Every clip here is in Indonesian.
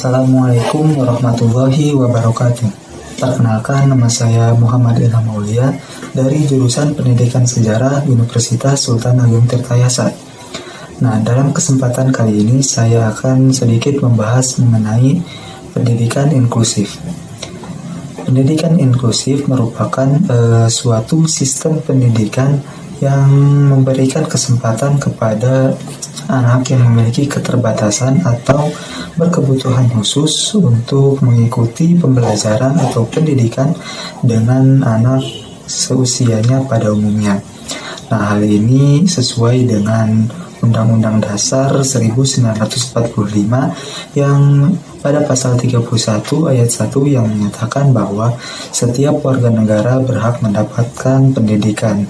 Assalamualaikum warahmatullahi wabarakatuh. Perkenalkan, nama saya Muhammad Ilham Aulia dari jurusan Pendidikan Sejarah Universitas Sultan Agung Tirtayasa. Nah, dalam kesempatan kali ini saya akan sedikit membahas mengenai pendidikan inklusif. Pendidikan inklusif merupakan suatu sistem pendidikan yang memberikan kesempatan kepada anak yang memiliki keterbatasan atau berkebutuhan khusus untuk mengikuti pembelajaran atau pendidikan dengan anak seusianya pada umumnya. Nah, hal ini sesuai dengan Undang-Undang Dasar 1945 yang pada pasal 31 ayat 1 yang menyatakan bahwa setiap warga negara berhak mendapatkan pendidikan.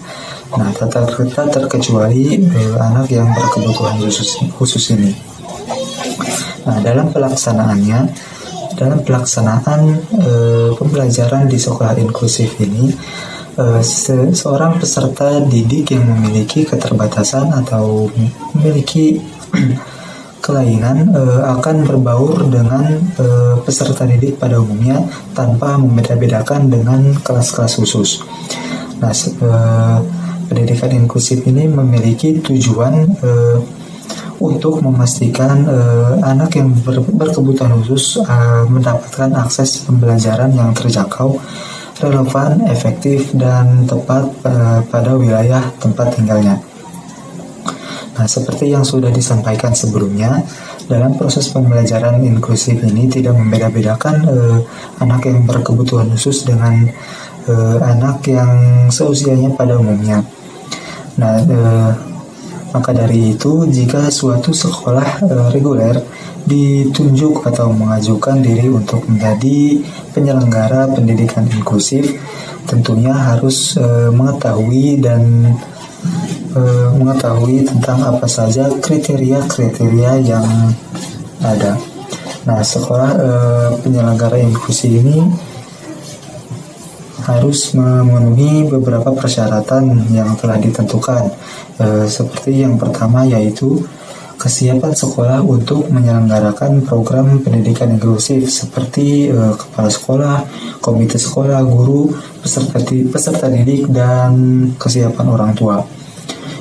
Nah, tak terkecuali anak yang berkebutuhan khusus ini. Nah, dalam pelaksanaan pembelajaran di sekolah inklusif ini, seorang peserta didik yang memiliki keterbatasan atau memiliki kelainan akan berbaur dengan peserta didik pada umumnya tanpa membeda-bedakan dengan kelas-kelas khusus. Nah, pendidikan inklusif ini memiliki tujuan untuk memastikan anak yang berkebutuhan khusus mendapatkan akses pembelajaran yang terjangkau, relevan, efektif, dan tepat pada wilayah tempat tinggalnya. Nah, seperti yang sudah disampaikan sebelumnya, dalam proses pembelajaran inklusif ini tidak membeda-bedakan anak yang berkebutuhan khusus dengan anak yang seusianya pada umumnya. Nah, maka dari itu, jika suatu sekolah reguler ditunjuk atau mengajukan diri untuk menjadi penyelenggara pendidikan inklusif, tentunya harus mengetahui tentang apa saja kriteria-kriteria yang ada. Nah, sekolah penyelenggara inklusi ini harus memenuhi beberapa persyaratan yang telah ditentukan, seperti yang pertama yaitu kesiapan sekolah untuk menyelenggarakan program pendidikan inklusif seperti kepala sekolah, komite sekolah, guru, peserta didik, dan kesiapan orang tua.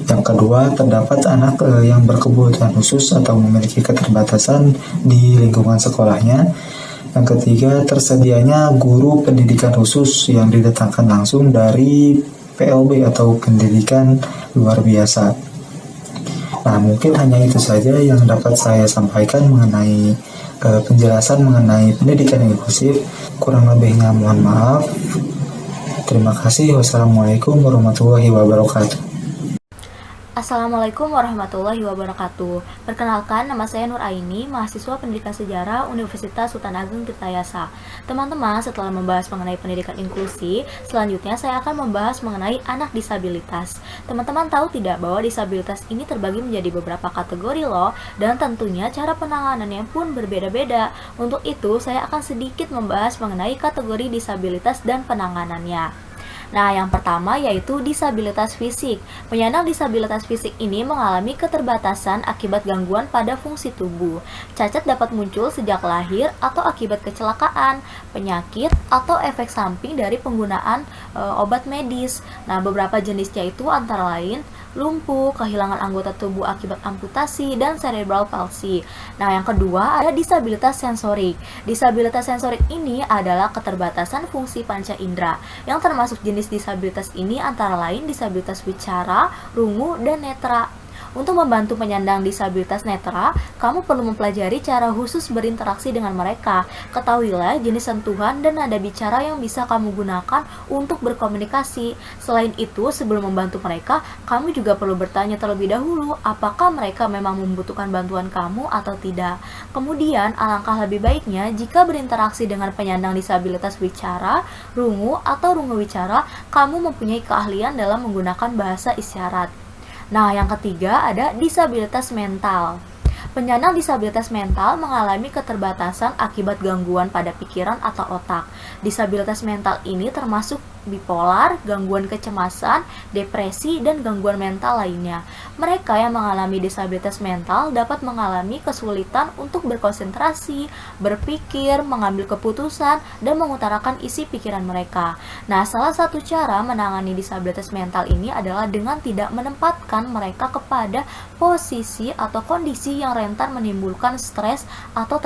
Yang kedua, terdapat anak yang berkebutuhan khusus atau memiliki keterbatasan di lingkungan sekolahnya. Yang ketiga, tersedianya guru pendidikan khusus yang didatangkan langsung dari PLB atau pendidikan luar biasa. Nah, mungkin hanya itu saja yang dapat saya sampaikan mengenai penjelasan mengenai pendidikan inklusif. Kurang lebihnya mohon maaf. Terima kasih. Wassalamualaikum warahmatullahi wabarakatuh. Assalamualaikum warahmatullahi wabarakatuh. Perkenalkan, nama saya Nur Aini, mahasiswa Pendidikan Sejarah Universitas Sultan Agung Tirtayasa. Teman-teman, setelah membahas mengenai pendidikan inklusi, selanjutnya saya akan membahas mengenai anak disabilitas. Teman-teman tahu tidak bahwa disabilitas ini terbagi menjadi beberapa kategori loh, dan tentunya cara penanganannya pun berbeda-beda. Untuk itu, saya akan sedikit membahas mengenai kategori disabilitas dan penanganannya. Nah, yang pertama yaitu disabilitas fisik. Penyandang disabilitas fisik ini mengalami keterbatasan akibat gangguan pada fungsi tubuh. Cacat dapat muncul sejak lahir atau akibat kecelakaan, penyakit, atau efek samping dari penggunaan obat medis. Nah, beberapa jenisnya itu antara lain lumpuh, kehilangan anggota tubuh akibat amputasi, dan cerebral palsy. Nah, yang kedua ada disabilitas sensorik. Disabilitas sensorik ini adalah keterbatasan fungsi panca indera, yang termasuk jenis disabilitas ini antara lain disabilitas bicara, rungu, dan netra. Untuk membantu penyandang disabilitas netra, kamu perlu mempelajari cara khusus berinteraksi dengan mereka. Ketahuilah jenis sentuhan dan nada bicara yang bisa kamu gunakan untuk berkomunikasi. Selain itu, sebelum membantu mereka, kamu juga perlu bertanya terlebih dahulu apakah mereka memang membutuhkan bantuan kamu atau tidak. Kemudian, alangkah lebih baiknya jika berinteraksi dengan penyandang disabilitas bicara, rungu, atau rungu bicara, kamu mempunyai keahlian dalam menggunakan bahasa isyarat. Nah, yang ketiga ada disabilitas mental. Penyandang disabilitas mental mengalami keterbatasan akibat gangguan pada pikiran atau otak. Disabilitas mental ini termasuk bipolar, gangguan kecemasan, depresi, dan gangguan mental lainnya. Mereka yang mengalami disabilitas mental dapat mengalami kesulitan untuk berkonsentrasi, berpikir, mengambil keputusan, dan mengutarakan isi pikiran mereka. Nah, salah satu cara menangani disabilitas mental ini adalah dengan tidak menempatkan mereka kepada posisi atau kondisi yang rentan menimbulkan stres atau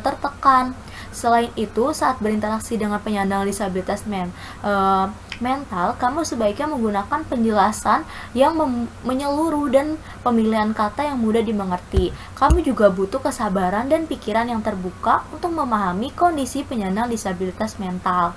tertekan. Selain itu, saat berinteraksi dengan penyandang disabilitas mental, kamu sebaiknya menggunakan penjelasan yang menyeluruh dan pemilihan kata yang mudah dimengerti. Kamu juga butuh kesabaran dan pikiran yang terbuka untuk memahami kondisi penyandang disabilitas mental.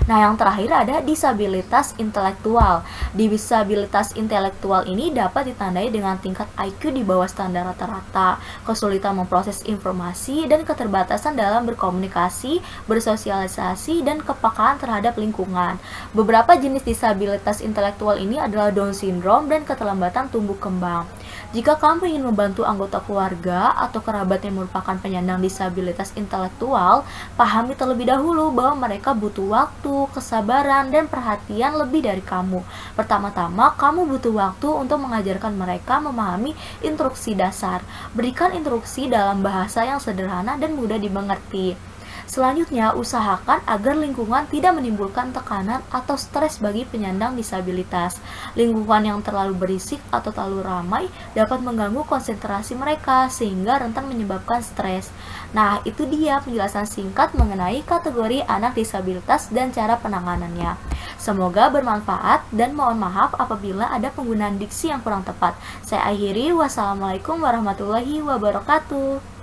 Nah, yang terakhir ada disabilitas intelektual. Disabilitas intelektual ini dapat ditandai dengan tingkat IQ di bawah standar rata-rata, kesulitan memproses informasi, dan keterbatasan dalam berkomunikasi, bersosialisasi, dan kepekaan terhadap lingkungan. Beberapa jenis disabilitas intelektual ini adalah Down syndrome dan keterlambatan tumbuh kembang. Jika kamu ingin membantu anggota keluarga atau kerabat yang merupakan penyandang disabilitas intelektual, pahami terlebih dahulu bahwa mereka butuh waktu, kesabaran, dan perhatian lebih dari kamu. Pertama-tama, kamu butuh waktu untuk mengajarkan mereka memahami instruksi dasar. Berikan instruksi dalam bahasa yang sederhana dan mudah dimengerti. Selanjutnya, usahakan agar lingkungan tidak menimbulkan tekanan atau stres bagi penyandang disabilitas. Lingkungan yang terlalu berisik atau terlalu ramai dapat mengganggu konsentrasi mereka sehingga rentan menyebabkan stres. Nah, itu dia penjelasan singkat mengenai kategori anak disabilitas dan cara penanganannya. Semoga bermanfaat dan mohon maaf apabila ada penggunaan diksi yang kurang tepat. Saya akhiri, wassalamualaikum warahmatullahi wabarakatuh.